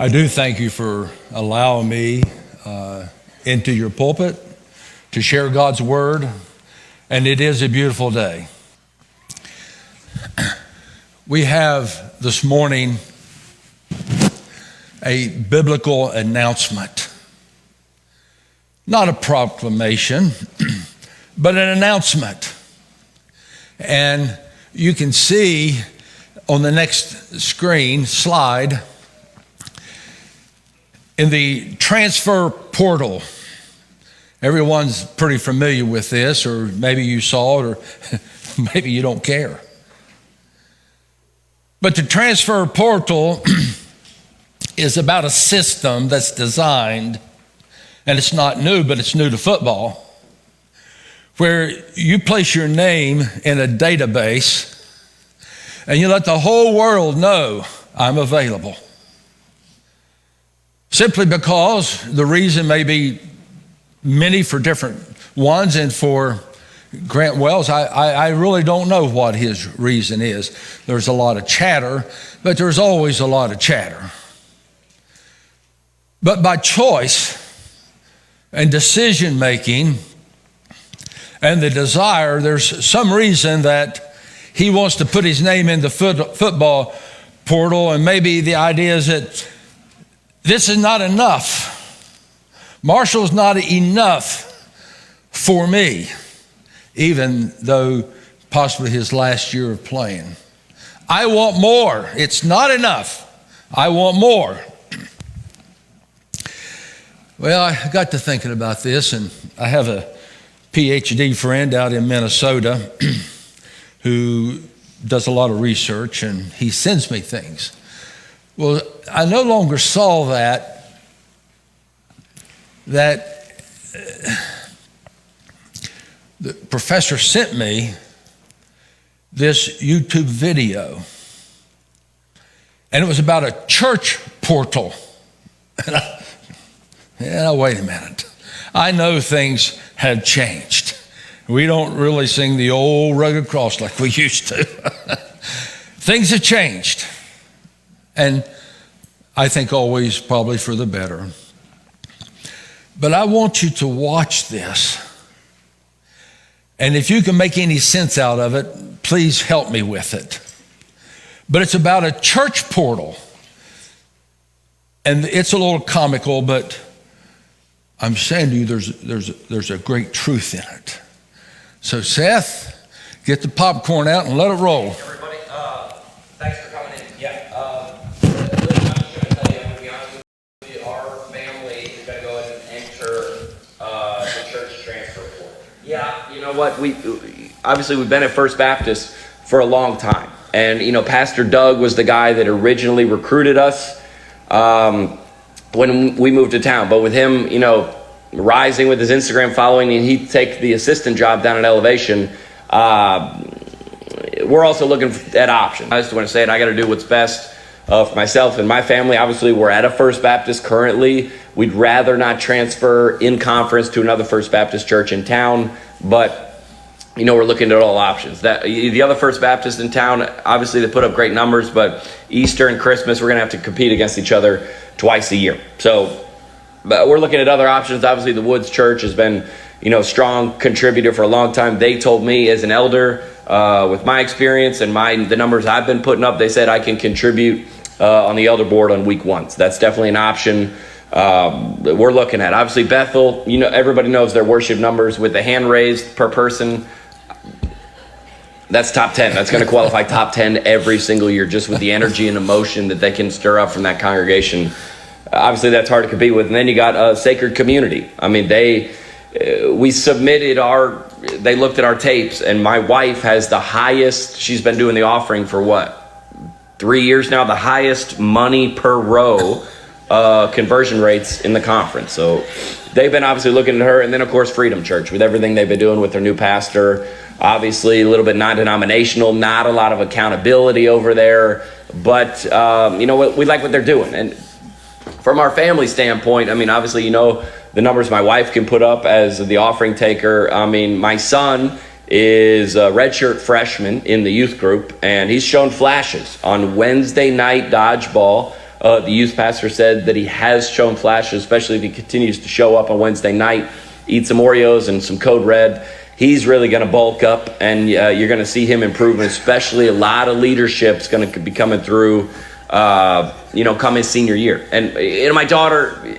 I do thank you for allowing me into your pulpit to share God's word, and it is a beautiful day. We have this morning a biblical announcement, not a proclamation, but an announcement. And you can see on the next slide, in the transfer portal. Everyone's pretty familiar with this, or maybe you saw it, or maybe you don't care. But the transfer portal is about a system that's designed, and it's not new, but it's new to football, where you place your name in a database and you let the whole world know I'm available. Simply because the reason may be many for different ones, and for Grant Wells, I really don't know what his reason is. There's a lot of chatter, but there's always a lot of chatter. But by choice and decision making and the desire, there's some reason that he wants to put his name in the football portal, and maybe the idea is that this is not enough. Marshall's not enough for me, even though possibly his last year of playing. I want more. It's not enough. I want more. Well, I got to thinking about this, and I have a PhD friend out in Minnesota who does a lot of research, and he sends me things. Well, I no longer saw that the professor sent me this YouTube video, and it was about a church portal. And wait a minute. I know things have changed. We don't really sing the old rugged cross like we used to. Things have changed. And I think always probably for the better. But I want you to watch this. And if you can make any sense out of it, please help me with it. But it's about a church portal. And it's a little comical, but I'm saying to you there's a great truth in it. So Seth, get the popcorn out and let it roll. Everybody, thanks for coming in. Yeah. I'm just going to tell you, I'm going to be honest with you, our family is going to go ahead and enter the church transfer portal. Yeah, you know what? We've been at First Baptist for a long time. And, Pastor Doug was the guy that originally recruited us when we moved to town. But with him, rising with his Instagram following, and he'd take the assistant job down at Elevation, we're also looking at options. I just want to say it, I got to do what's best for myself and my family. Obviously, we're at a First Baptist currently. We'd rather not transfer in conference to another First Baptist church in town, but we're looking at all options. That the other First Baptist in town, obviously they put up great numbers, but Easter and Christmas, we're going to have to compete against each other twice a year. But we're looking at other options. Obviously, the Woods Church has been, a strong contributor for a long time. They told me as an elder, with my experience and the numbers I've been putting up, they said I can contribute on the elder board on week 1. So that's definitely an option that we're looking at. Obviously, Bethel, everybody knows their worship numbers with the hand raised per person. That's top 10. That's going to qualify top 10 every single year, just with the energy and emotion that they can stir up from that congregation. Obviously, that's hard to compete with. And then you got a Sacred Community. I mean, they looked at our tapes, and my wife has the highest, she's been doing the offering for 3 years now, the highest money per row conversion rates in the conference. So they've been obviously looking at her. And then, of course, Freedom Church, with everything they've been doing with their new pastor. Obviously, a little bit non-denominational, not a lot of accountability over there. But, we like what they're doing. And from our family standpoint, obviously, the numbers my wife can put up as the offering taker. My son is a redshirt freshman in the youth group, and he's shown flashes on Wednesday night dodgeball The youth pastor said that he has shown flashes, especially if he continues to show up on Wednesday night, eat some Oreos and some Code Red. He's really going to bulk up, and you're going to see him improving, especially a lot of leadership's going to be coming through, come his senior year. And my daughter,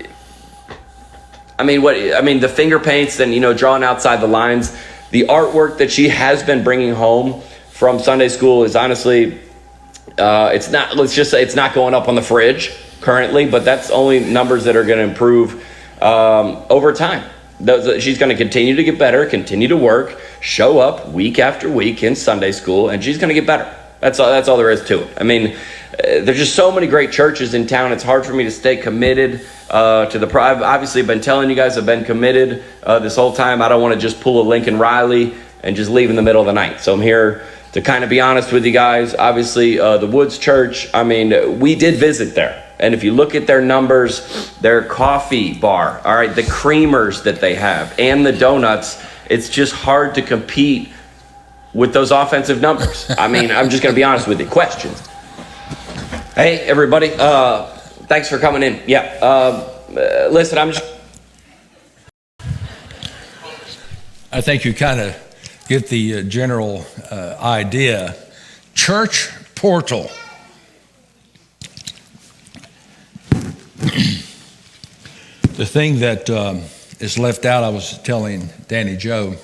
the finger paints and, drawing outside the lines, the artwork that she has been bringing home from Sunday school is honestly, let's just say it's not going up on the fridge currently, but that's only numbers that are going to improve over time. She's going to continue to get better, continue to work, show up week after week in Sunday school, and she's going to get better. That's all there is to it. There's just so many great churches in town. It's hard for me to stay committed to the I've obviously been telling you guys I've been committed this whole time. I don't want to just pull a Lincoln Riley and just leave in the middle of the night. So I'm here to kind of be honest with you guys. Obviously, the Woods Church, we did visit there. And if you look at their numbers, their coffee bar, all right, the creamers that they have, and the donuts, it's just hard to compete with those offensive numbers. I'm just going to be honest with you. Questions? Hey, everybody. Thanks for coming in. Yeah. Listen, I think you kind of get the general idea. Church portal. The thing that is left out, I was telling Danny Joe,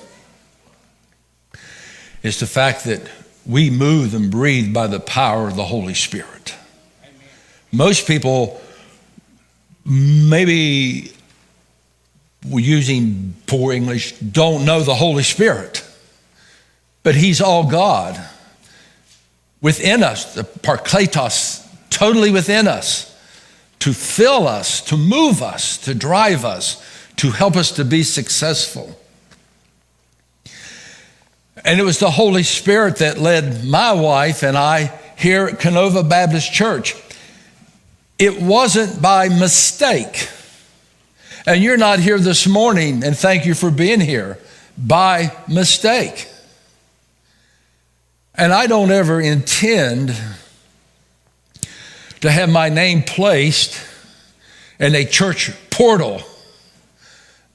is the fact that we move and breathe by the power of the Holy Spirit. Amen. Most people, maybe using poor English, don't know the Holy Spirit, but he's all God within us, the Parkletos, totally within us, to fill us, to move us, to drive us, to help us to be successful. And it was the Holy Spirit that led my wife and I here at Kenova Baptist Church. It wasn't by mistake. And you're not here this morning, and thank you for being here, by mistake. And I don't ever intend to have my name placed in a church portal.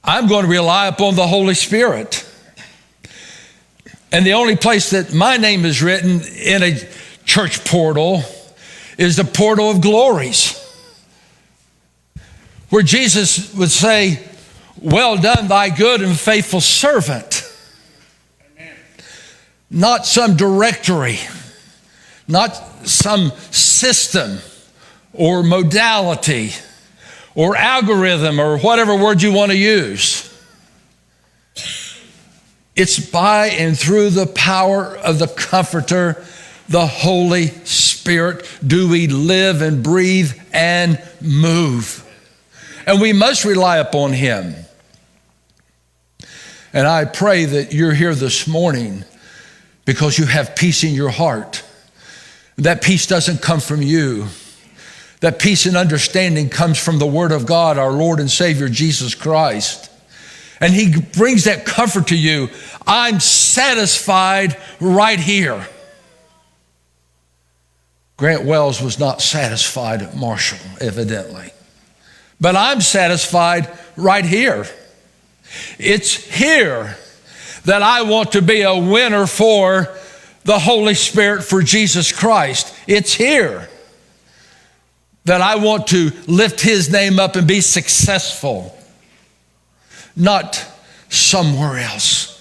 I'm going to rely upon the Holy Spirit. And the only place that my name is written in a church portal is the portal of glories, where Jesus would say, "Well done, thy good and faithful servant." Amen. Not some directory, not some system or modality or algorithm or whatever word you want to use. It's by and through the power of the Comforter, the Holy Spirit, do we live and breathe and move. And we must rely upon him. And I pray that you're here this morning because you have peace in your heart. That peace doesn't come from you. That peace and understanding comes from the Word of God, our Lord and Savior, Jesus Christ. And he brings that comfort to you. I'm satisfied right here. Grant Wells was not satisfied at Marshall, evidently. But I'm satisfied right here. It's here that I want to be a winner for the Holy Spirit, for Jesus Christ. It's here that I want to lift his name up and be successful, not somewhere else.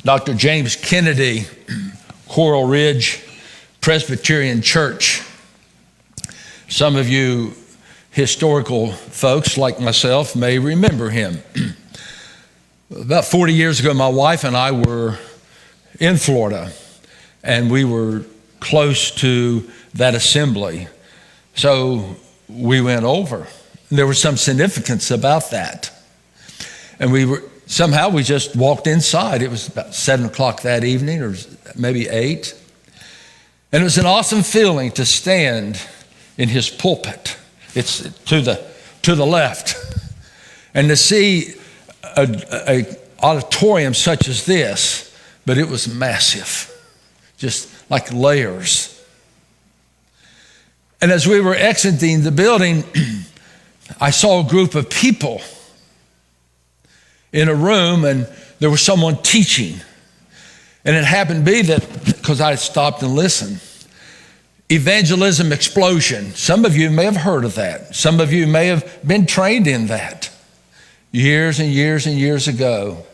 Dr. James Kennedy, Coral Ridge Presbyterian Church. Some of you historical folks like myself may remember him. About 40 years ago, my wife and I were in Florida, and we were close to that assembly. So we went over. There was some significance about that. And we just walked inside. It was about 7 o'clock that evening, or maybe 8. And it was an awesome feeling to stand in his pulpit. It's to the left. And to see a auditorium such as this, but it was massive. just like layers. And as we were exiting the building, I saw a group of people in a room, and there was someone teaching. And it happened to be that, because I stopped and listened, evangelism explosion. Some of you may have heard of that. Some of you may have been trained in that years and years and years ago.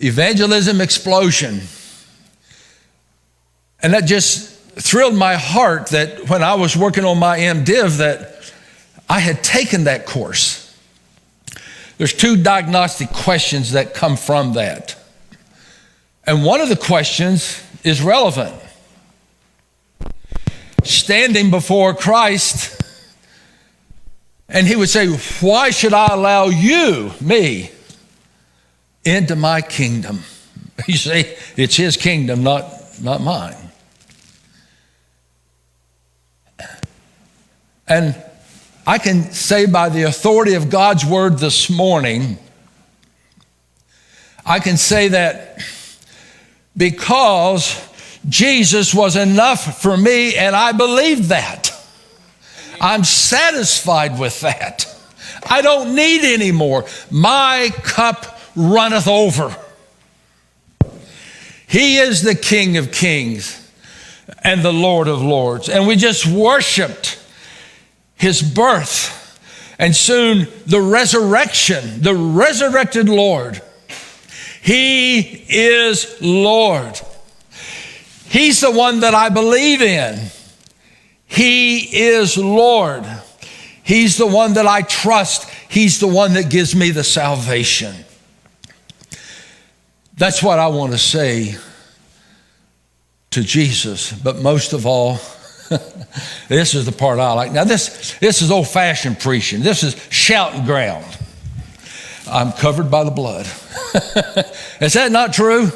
Evangelism explosion. And that just thrilled my heart that when I was working on my MDiv that I had taken that course. There's 2 diagnostic questions that come from that. And one of the questions is relevant. Standing before Christ, and he would say, why should I allow you, me, into my kingdom? You see, it's his kingdom, not mine. And I can say by the authority of God's word this morning, I can say that because Jesus was enough for me, and I believe that. I'm satisfied with that. I don't need any more. My cup runneth over. He is the King of Kings and the Lord of Lords. And we just worshiped his birth, and soon the resurrection, the resurrected Lord. He is Lord. He's the one that I believe in. He is Lord. He's the one that I trust. He's the one that gives me the salvation. That's what I want to say to Jesus. But most of all, this is the part I like. Now this is old-fashioned preaching. This is shouting ground. I'm covered by the blood. Is that not true?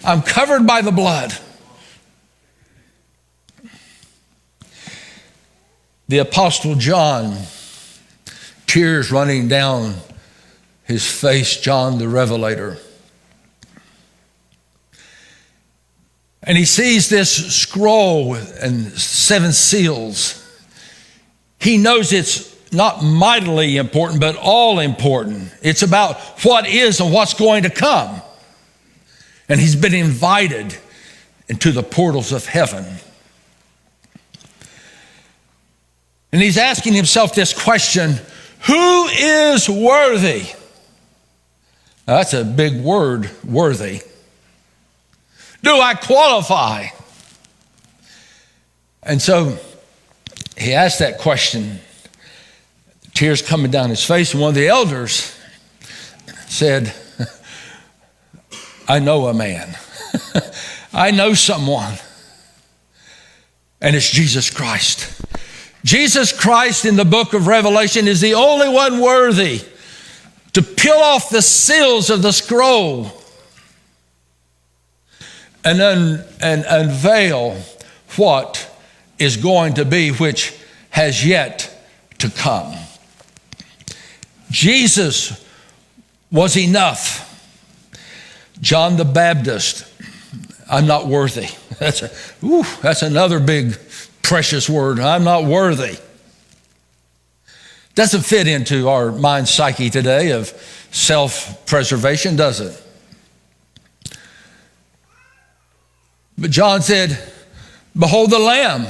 I'm covered by the blood. The Apostle John, tears running down his face, John the Revelator. And he sees this scroll and 7 seals. He knows it's not mightily important, but all important. It's about what is and what's going to come. And he's been invited into the portals of heaven. And he's asking himself this question, who is worthy? Now, that's a big word, worthy. Do I qualify? And so he asked that question, tears coming down his face, and one of the elders said, I know a man. I know someone. And it's Jesus Christ. Jesus Christ in the book of Revelation is the only one worthy to peel off the seals of the scroll and unveil what is going to be, which has yet to come. Jesus was enough. John the Baptist, I'm not worthy. That's another big precious word. I'm not worthy. Doesn't fit into our mind psyche today of self-preservation, does it? But John said, behold the Lamb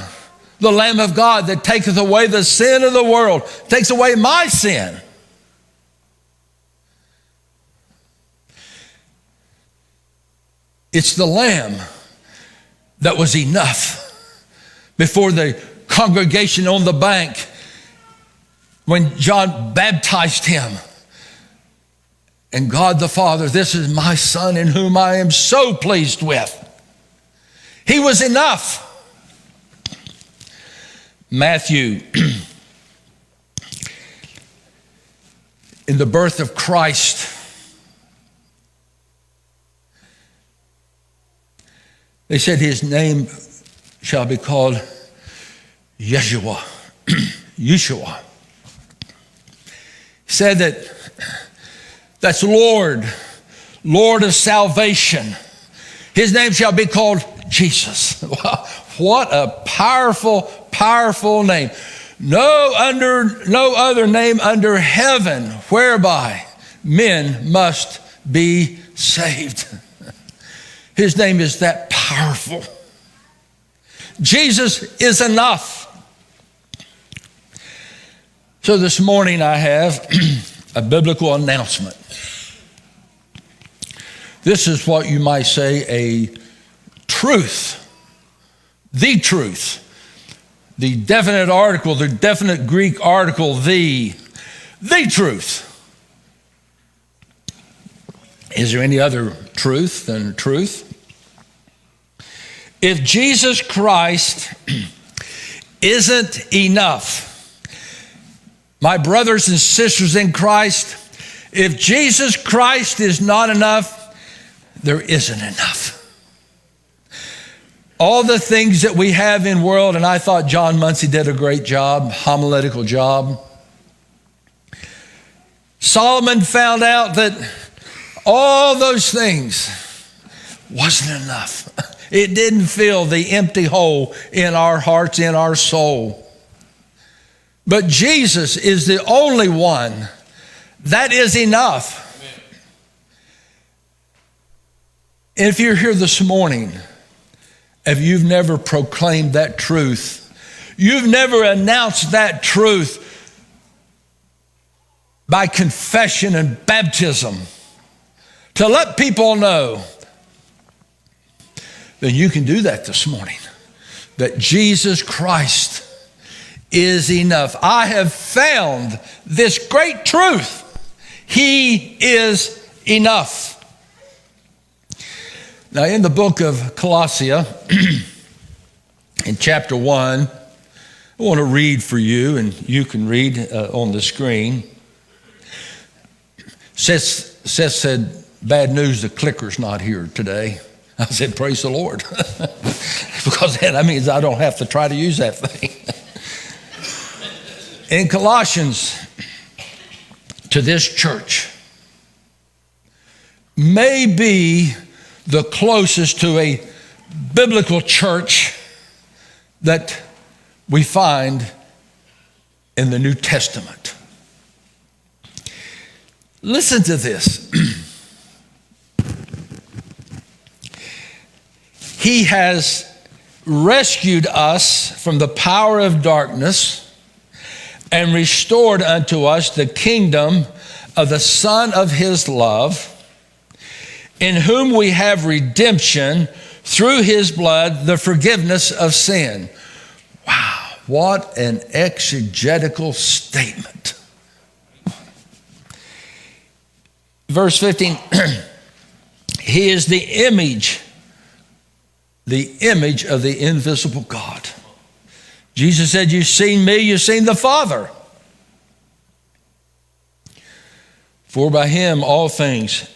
of God that taketh away the sin of the world, takes away my sin. It's the Lamb that was enough before the congregation on the bank when John baptized him. And God the Father, this is my Son in whom I am so pleased with. He was enough. Matthew, in the birth of Christ, they said his name shall be called Yeshua. Yeshua. He said that's Lord, Lord of salvation. His name shall be called Jesus. Wow, what a powerful, powerful name. No other name under heaven whereby men must be saved. His name is that powerful. Jesus is enough. So this morning I have a biblical announcement. This is what you might say a truth, the truth, the definite article, the definite Greek article, the truth. Is there any other truth than truth? If Jesus Christ isn't enough, my brothers and sisters in Christ, if Jesus Christ is not enough, there isn't enough. All the things that we have in the world, and I thought John Muncie did a great job, homiletical job. Solomon found out that all those things wasn't enough. It didn't fill the empty hole in our hearts, in our soul. But Jesus is the only one that is enough. If you're here this morning, if you've never proclaimed that truth, you've never announced that truth by confession and baptism to let people know, then you can do that this morning, that Jesus Christ is enough. I have found this great truth. He is enough. Now, in the book of Colossia, in chapter 1, I want to read for you, and you can read on the screen. Seth said, bad news, the clicker's not here today. I said, praise the Lord. Because that means I don't have to try to use that thing. In Colossians, to this church, may be the closest to a biblical church that we find in the New Testament. Listen to this. He has rescued us from the power of darkness and restored unto us the kingdom of the Son of his love, in whom we have redemption through his blood, the forgiveness of sin. Wow, what an exegetical statement. Verse 15, he is the image of the invisible God. Jesus said, you've seen me, you've seen the Father. For by him all things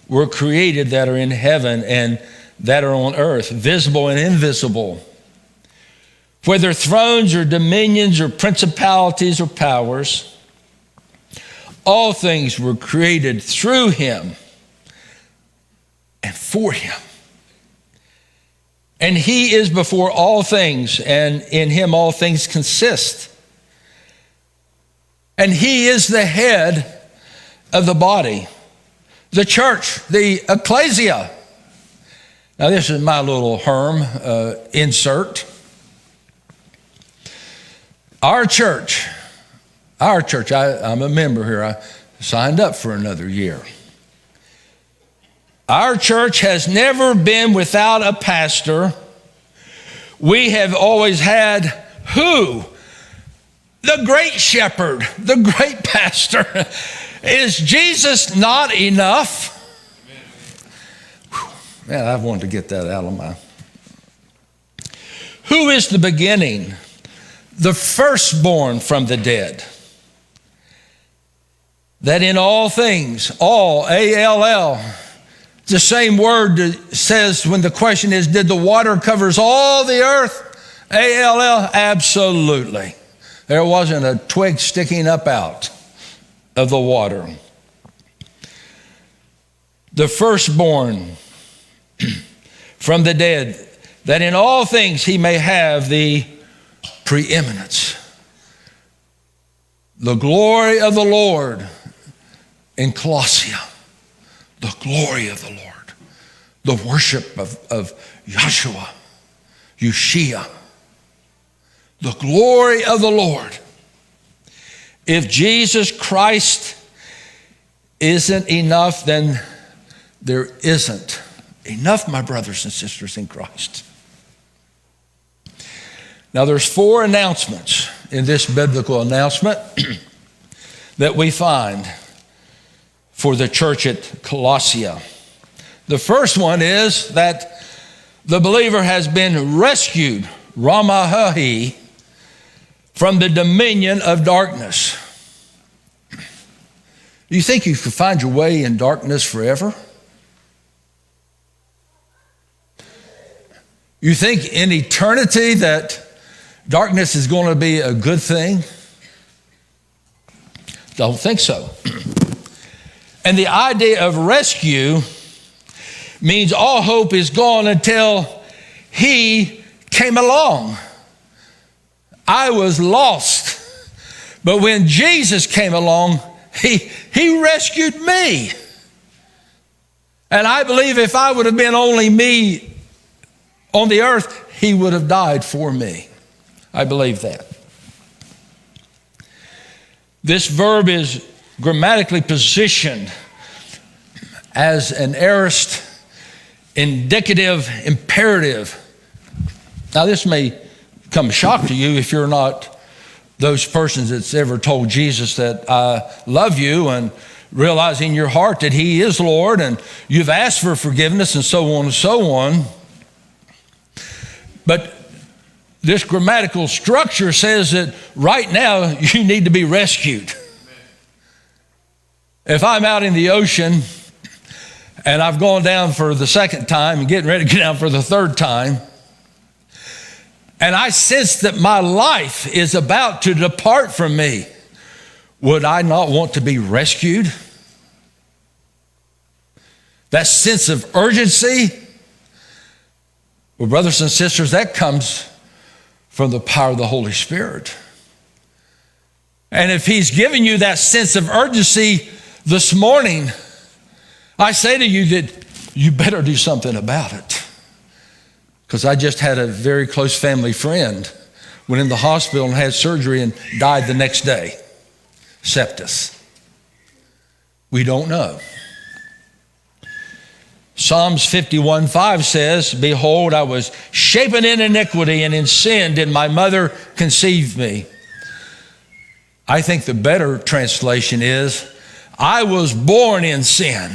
were created that are in heaven and that are on earth, visible and invisible. Whether thrones or dominions or principalities or powers, all things were created through him and for him. And he is before all things, and in him all things consist. And he is the head of the body, the church, the ecclesia. Now this is my little Herm insert. Our church, I'm a member here. I signed up for another year. Our church has never been without a pastor. We have always had who? The great shepherd, the great pastor. Is Jesus not enough? Man, I wanted to get that out of my... Who is the beginning? The firstborn from the dead. That in all things, all, A-L-L, the same word that says when the question is, did the water covers all the earth? A-L-L, absolutely. There wasn't a twig sticking up out of the water. The firstborn from the dead, that in all things he may have the preeminence. The glory of the Lord in Colossia. The glory of the Lord. The worship of Yeshua, Yeshua. The glory of the Lord. If Jesus Christ isn't enough, then there isn't enough, my brothers and sisters in Christ. Now there's 4 announcements in this biblical announcement that we find for the church at Colossia. The first one is that the believer has been rescued, Ramahahi, from the dominion of darkness. You think you could find your way in darkness forever? You think in eternity that darkness is going to be a good thing? Don't think so. And the idea of rescue means all hope is gone until he came along. I was lost. But when Jesus came along, he rescued me. And I believe if I would have been only me on the earth, he would have died for me. I believe that. This verb is grammatically positioned as an aorist, indicative, imperative. Now this may come a shock to you if you're not those persons that's ever told Jesus that I love you and realize in your heart that he is Lord and you've asked for forgiveness and so on and so on. But this grammatical structure says that right now you need to be rescued. If I'm out in the ocean and I've gone down for the second time and getting ready to get down for the third time, and I sense that my life is about to depart from me, would I not want to be rescued? That sense of urgency, well, brothers and sisters, that comes from the power of the Holy Spirit. And if he's giving you that sense of urgency this morning, I say to you that you better do something about it. Because I just had a very close family friend went in the hospital and had surgery and died the next day. Sepsis. We don't know. Psalms 51:5 says, behold, I was shapen in iniquity, and in sin did my mother conceive me. I think the better translation is, I was born in sin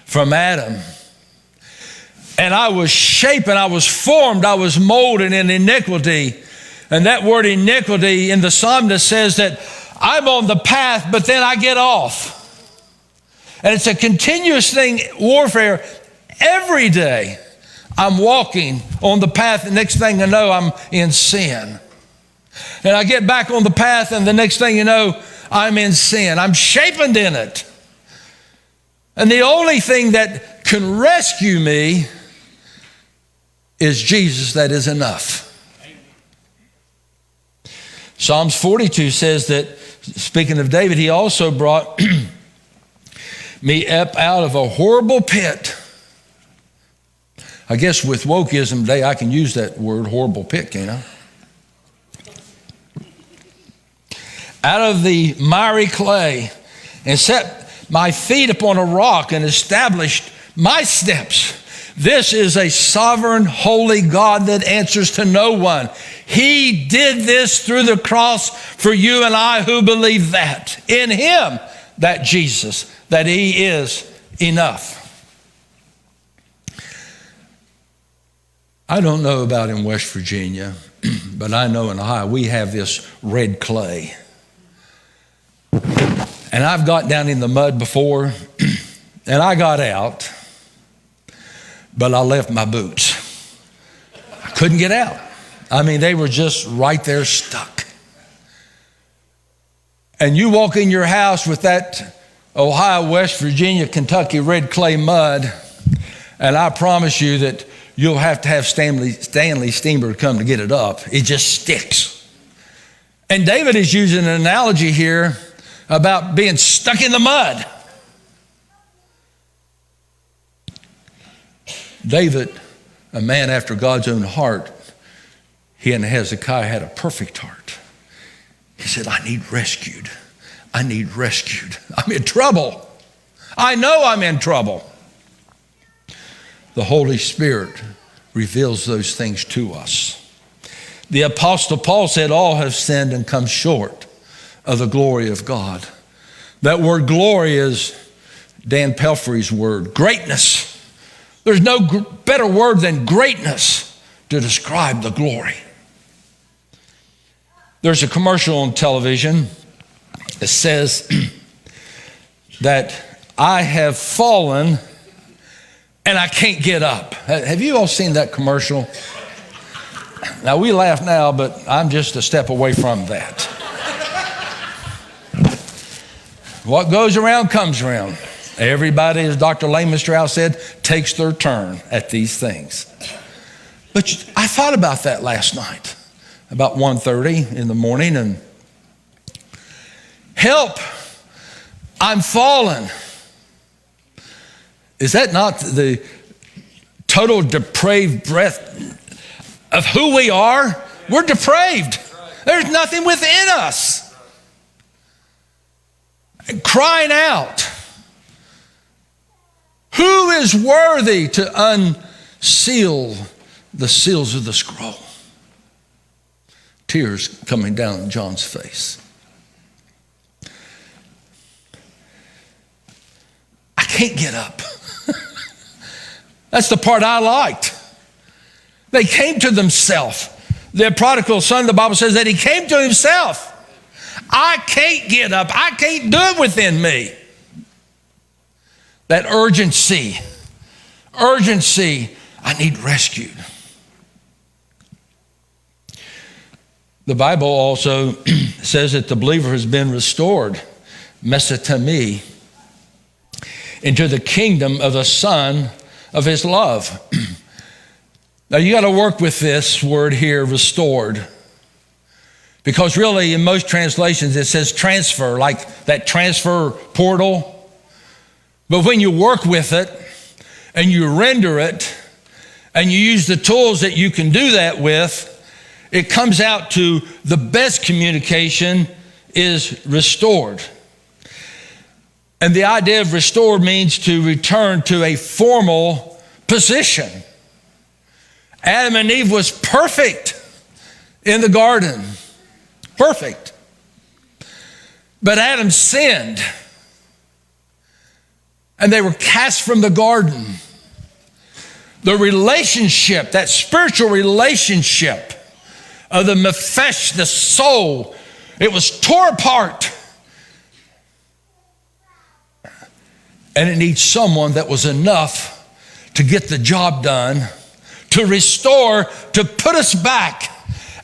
from Adam. And I was shapen, I was formed, I was molded in iniquity. And that word iniquity in the psalmist says that I'm on the path, but then I get off. And it's a continuous thing, warfare. Every day I'm walking on the path. The next thing I know, I'm in sin. And I get back on the path, and the next thing you know, I'm in sin. I'm shapen in it. And the only thing that can rescue me is Jesus. That is enough. Psalms 42 says that, speaking of David, he also brought me up out of a horrible pit. I guess with wokeism today, I can use that word, horrible pit, can't I? Out of the miry clay, and set my feet upon a rock and established my steps. This is a sovereign, holy God that answers to no one. He did this through the cross for you and I who believe that. In him, that Jesus, that he is enough. I don't know about in West Virginia, but I know in Ohio we have this red clay. And I've got down in the mud before, and I got out, but I left my boots. I couldn't get out. I mean, they were just right there stuck. And you walk in your house with that Ohio, West Virginia, Kentucky red clay mud, And I promise you that you'll have to have Stanley Steamer come to get it up. It just sticks. And David is using an analogy here about being stuck in the mud. David, a man after God's own heart, he and Hezekiah had a perfect heart. He said, I need rescued. I need rescued. I'm in trouble. I know I'm in trouble. The Holy Spirit reveals those things to us. The Apostle Paul said, all have sinned and come short of the glory of God. That word glory is Dan Pelfrey's word, greatness. There's no better word than greatness to describe the glory. There's a commercial on television that says that I have fallen and I can't get up. Have you all seen that commercial? Now, we laugh now, but I'm just a step away from that. What goes around comes around. Everybody, as Dr. Lehman Strauss said, takes their turn at these things. But I thought about that last night, about 1:30 in the morning, and help, I'm fallen. Is that not the total depraved breath of who we are? We're depraved. There's nothing within us. And crying out, who is worthy to unseal the seals of the scroll? Tears coming down John's face. I can't get up. That's the part I liked. They came to themselves. The prodigal son, the Bible says that he came to himself. I can't get up. I can't do it within me. That urgency, I need rescued. The Bible also says that the believer has been restored, mesotemi, into the kingdom of the Son of his love. Now you got to work with this word here, restored. Because really in most translations it says transfer, like that transfer portal. But when you work with it and you render it and you use the tools that you can do that with, it comes out to the best communication is restored. And the idea of restored means to return to a formal position. Adam and Eve was perfect in the garden. Perfect. But Adam sinned. And they were cast from the garden. The relationship, that spiritual relationship of the nephesh, the soul, it was tore apart. And it needs someone that was enough to get the job done, to restore, to put us back.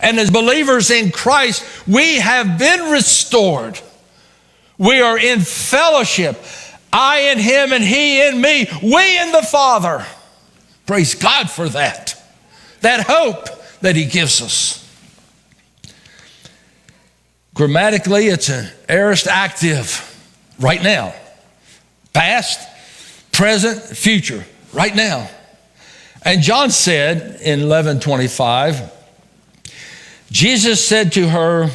And as believers in Christ, we have been restored. We are in fellowship. I in him and he in me, we in the Father. Praise God for that. That hope that he gives us. Grammatically, it's an aorist active right now. Past, present, future, right now. And John said in 11:25, Jesus said to her,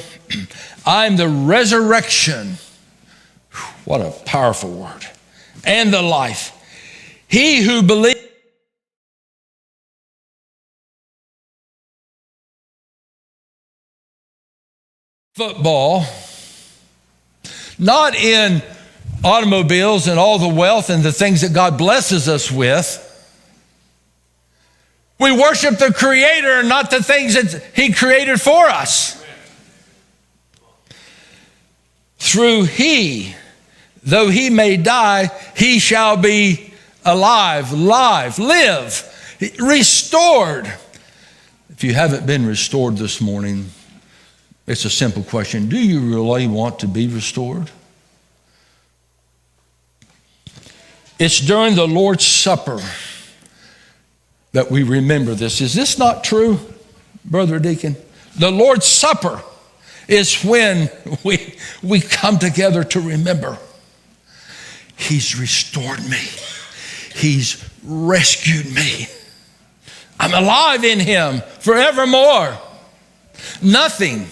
I'm the resurrection. What a powerful word. And the life. He who believes. Football, not in automobiles and all the wealth and the things that God blesses us with. We worship the Creator and not the things that he created for us. Through he, though he may die, he shall be alive, live, restored. If you haven't been restored this morning, it's a simple question. Do you really want to be restored? It's during the Lord's Supper that we remember this. Is this not true, Brother Deacon? The Lord's Supper is when we come together to remember. He's restored me. He's rescued me. I'm alive in him forevermore. Nothing,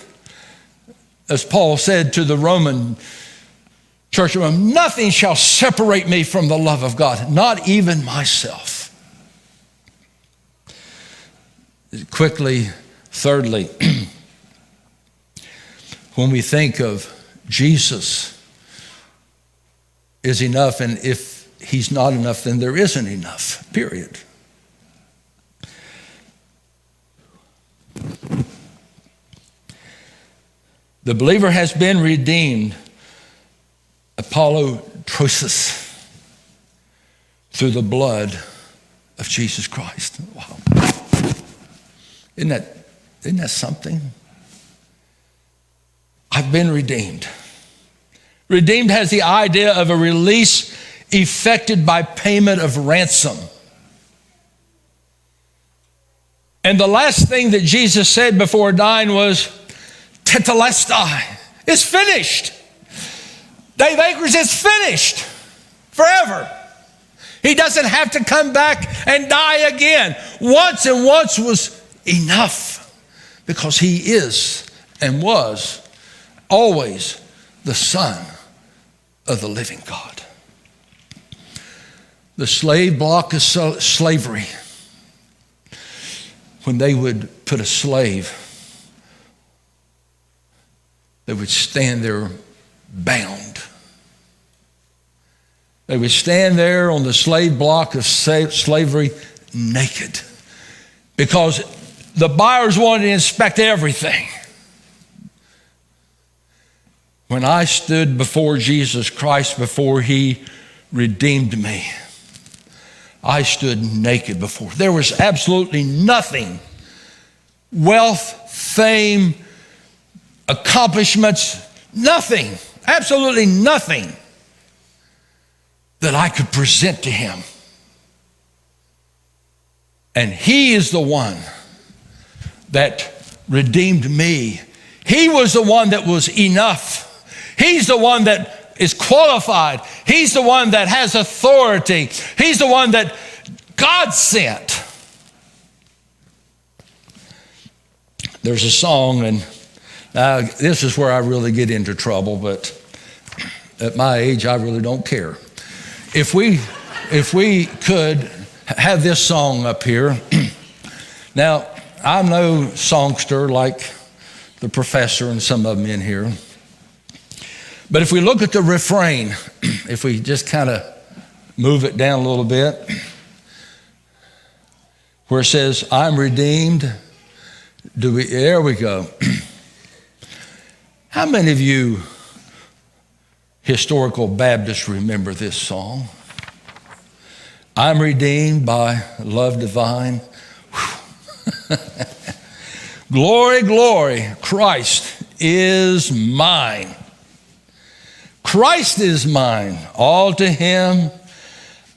as Paul said to the Roman church, nothing shall separate me from the love of God, not even myself. Quickly, thirdly, when we think of Jesus is enough, and if he's not enough, then there isn't enough, period. The believer has been redeemed, apollotrosis, through the blood of Jesus Christ. Wow. Isn't that something? I've been redeemed. Redeemed has the idea of a release effected by payment of ransom. And the last thing that Jesus said before dying was, tetelestai, it's finished. Dave Akers, it's finished forever. He doesn't have to come back and die again. Once and once was enough, because he is and was always the Son of the living God. The slave block of slavery, when they would put a slave, they would stand there bound. They would stand there on the slave block of slavery naked, because the buyers wanted to inspect everything. When I stood before Jesus Christ, before he redeemed me, I stood naked before. There was absolutely nothing, wealth, fame, accomplishments, nothing, absolutely nothing that I could present to him. And he is the one that redeemed me. He was the one that was enough. He's the one that is qualified. He's the one that has authority. He's the one that God sent. There's a song, and this is where I really get into trouble, but at my age, I really don't care. If we could have this song up here. Now, I'm no songster like the professor and some of them in here. But if we look at the refrain, if we just kind of move it down a little bit, where it says, I'm redeemed, there we go. How many of you historical Baptists remember this song? I'm redeemed by love divine. Glory, glory, Christ is mine. Christ is mine. All to him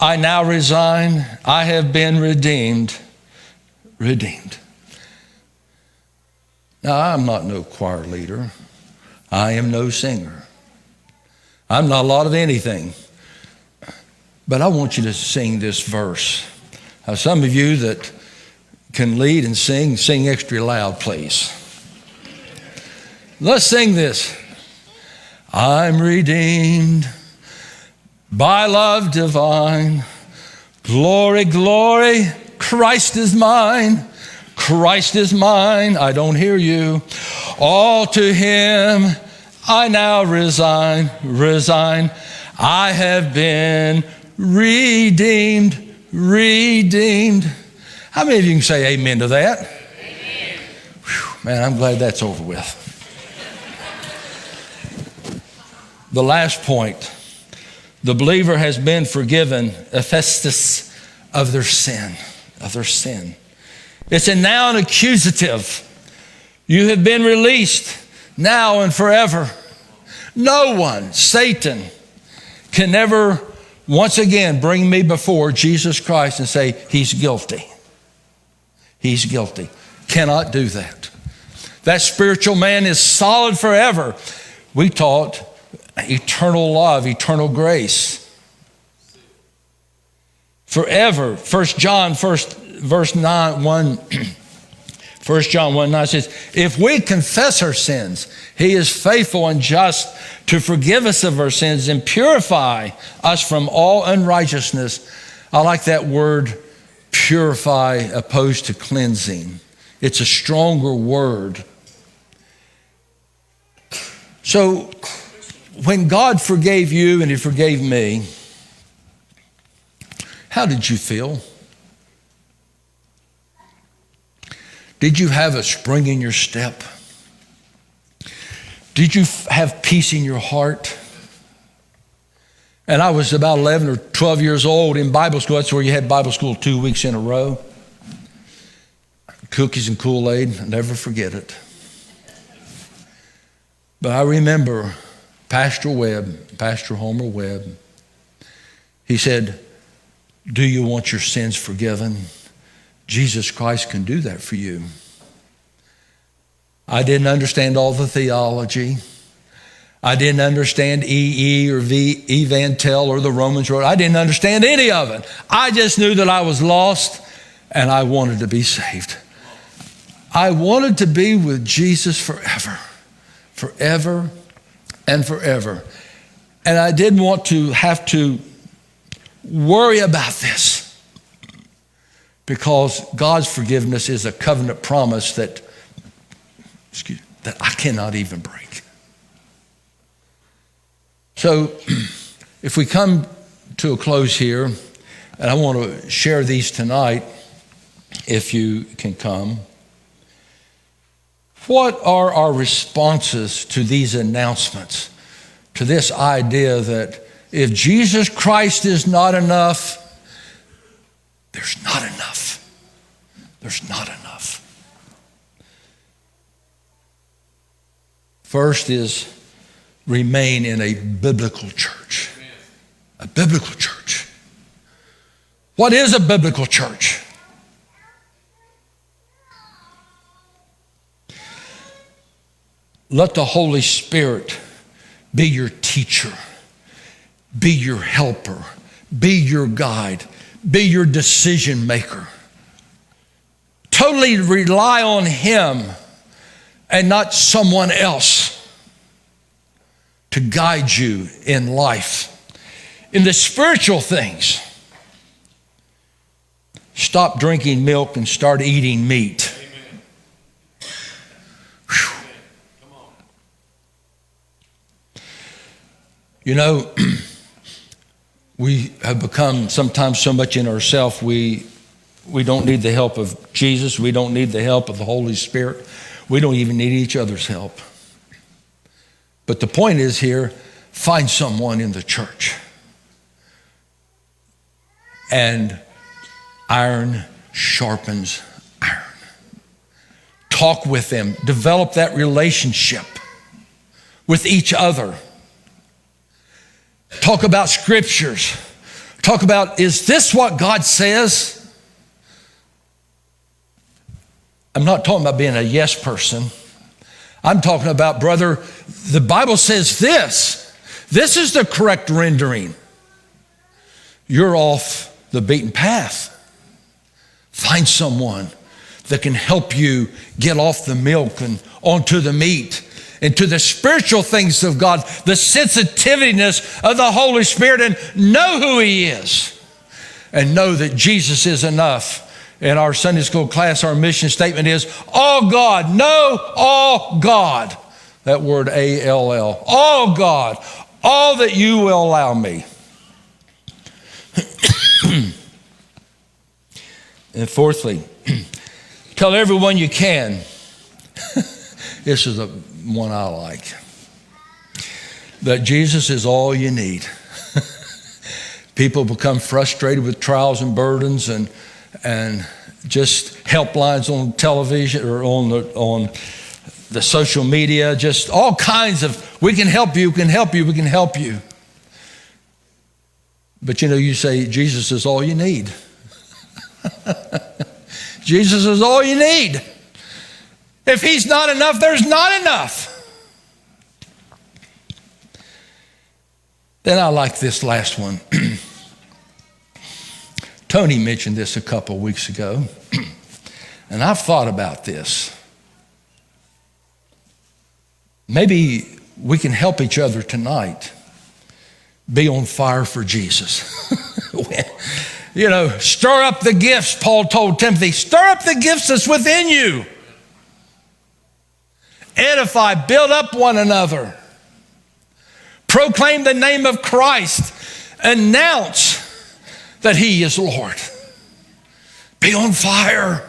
I now resign. I have been redeemed. Redeemed. Now, I'm not no choir leader. I am no singer. I'm not a lot of anything. But I want you to sing this verse. Now, some of you that can lead and sing extra loud, please. Let's sing this. I'm redeemed by love divine. Glory, glory, Christ is mine. Christ is mine. I don't hear you. All to him I now resign. I have been redeemed, redeemed. How many of you can say amen to that? Amen. Whew, man, I'm glad that's over with. The last point, the believer has been forgiven, Ephesus, of their sin, It's a noun accusative. You have been released now and forever. No one, Satan, can ever once again bring me before Jesus Christ and say he's guilty. He's guilty. Cannot do that. That spiritual man is solid forever. We taught eternal love, eternal grace. Forever. 1 John 1:9 says, if we confess our sins, he is faithful and just to forgive us of our sins and purify us from all unrighteousness. I like that word, purify, opposed to cleansing. It's a stronger word. So when God forgave you and he forgave me, how did you feel? Did you have a spring in your step? Did you have peace in your heart? And I was about 11 or 12 years old in Bible school. That's where you had Bible school 2 weeks in a row. Cookies and Kool-Aid, I'll never forget it. But I remember Pastor Homer Webb, he said, do you want your sins forgiven? Jesus Christ can do that for you. I didn't understand all the theology. I didn't understand EE or Evantel or the Romans Road. I didn't understand any of it. I just knew that I was lost and I wanted to be saved. I wanted to be with Jesus forever, forever and forever. And I didn't want to have to worry about this because God's forgiveness is a covenant promise that I cannot even break. So if we come to a close here, and I want to share these tonight, if you can come. What are our responses to these announcements, to this idea that if Jesus Christ is not enough, there's not enough. There's not enough. First is remain in a biblical church. A biblical church. What is a biblical church? Let the Holy Spirit be your teacher, be your helper, be your guide, be your decision maker. Totally rely on him and not someone else to guide you in life. In the spiritual things, stop drinking milk and start eating meat. You know, we have become sometimes so much in ourselves, we don't need the help of Jesus. We don't need the help of the Holy Spirit. We don't even need each other's help. But the point is here, find someone in the church. And iron sharpens iron. Talk with them. Develop that relationship with each other. Talk about scriptures. Talk about, is this what God says? I'm not talking about being a yes person. I'm talking about, brother, the Bible says this. This is the correct rendering. You're off the beaten path. Find someone that can help you get off the milk and onto the meat, and to the spiritual things of God, the sensitiveness of the Holy Spirit, and know who he is. And know that Jesus is enough. In our Sunday school class, our mission statement is, all God, know all God. That word A-L-L, all God, all that you will allow me. And fourthly, tell everyone you can. This is the one I like. That Jesus is all you need. People become frustrated with trials and burdens and just helplines on television or on the social media, just all kinds of, we can help you, we can help you, we can help you. But you know, you say Jesus is all you need. Jesus is all you need. If he's not enough, there's not enough. Then I like this last one. Tony mentioned this a couple weeks ago, and I've thought about this. Maybe we can help each other tonight be on fire for Jesus. Stir up the gifts, Paul told Timothy. Stir up the gifts that's within you. Edify, build up one another. Proclaim the name of Christ. Announce that he is Lord. Be on fire.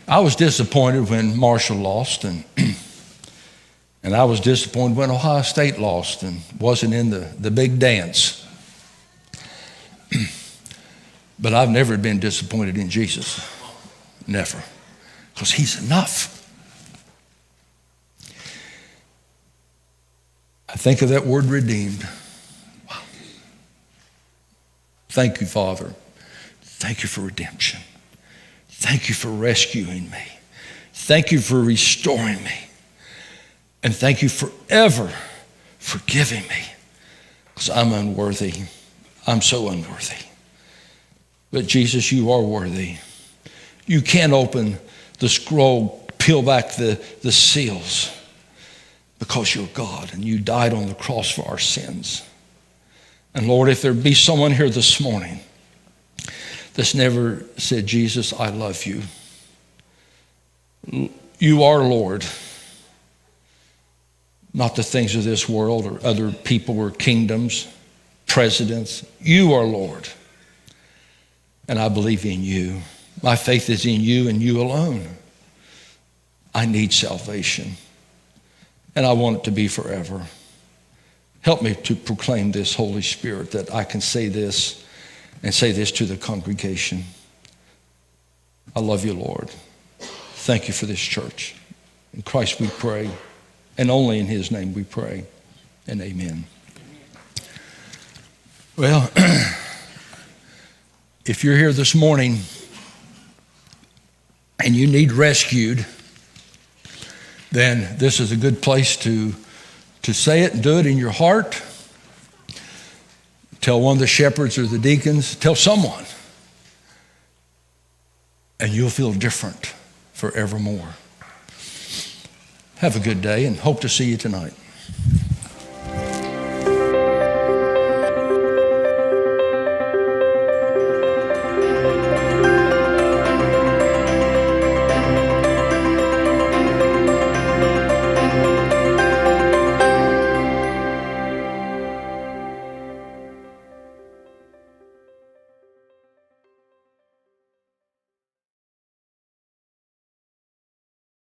I was disappointed when Marshall lost, and I was disappointed when Ohio State lost and wasn't in the big dance. But I've never been disappointed in Jesus. Never. Because he's enough. I think of that word redeemed. Wow. Thank you, Father. Thank you for redemption. Thank you for rescuing me. Thank you for restoring me. And thank you forever forgiving me. Because I'm unworthy. I'm so unworthy. But Jesus, you are worthy. You can't open the scroll, peel back the seals, because you're God and you died on the cross for our sins. And Lord, if there be someone here this morning that's never said, Jesus, I love you. You are Lord. Not the things of this world or other people or kingdoms, presidents. You are Lord. And I believe in you. My faith is in you and you alone. I need salvation. And I want it to be forever. Help me to proclaim this, Holy Spirit, that I can say this and say this to the congregation. I love you, Lord. Thank you for this church. In Christ we pray, and only in his name we pray, and amen. Well, if you're here this morning and you need rescued, then this is a good place to say it and do it in your heart. Tell one of the shepherds or the deacons, tell someone. And you'll feel different forevermore. Have a good day and hope to see you tonight.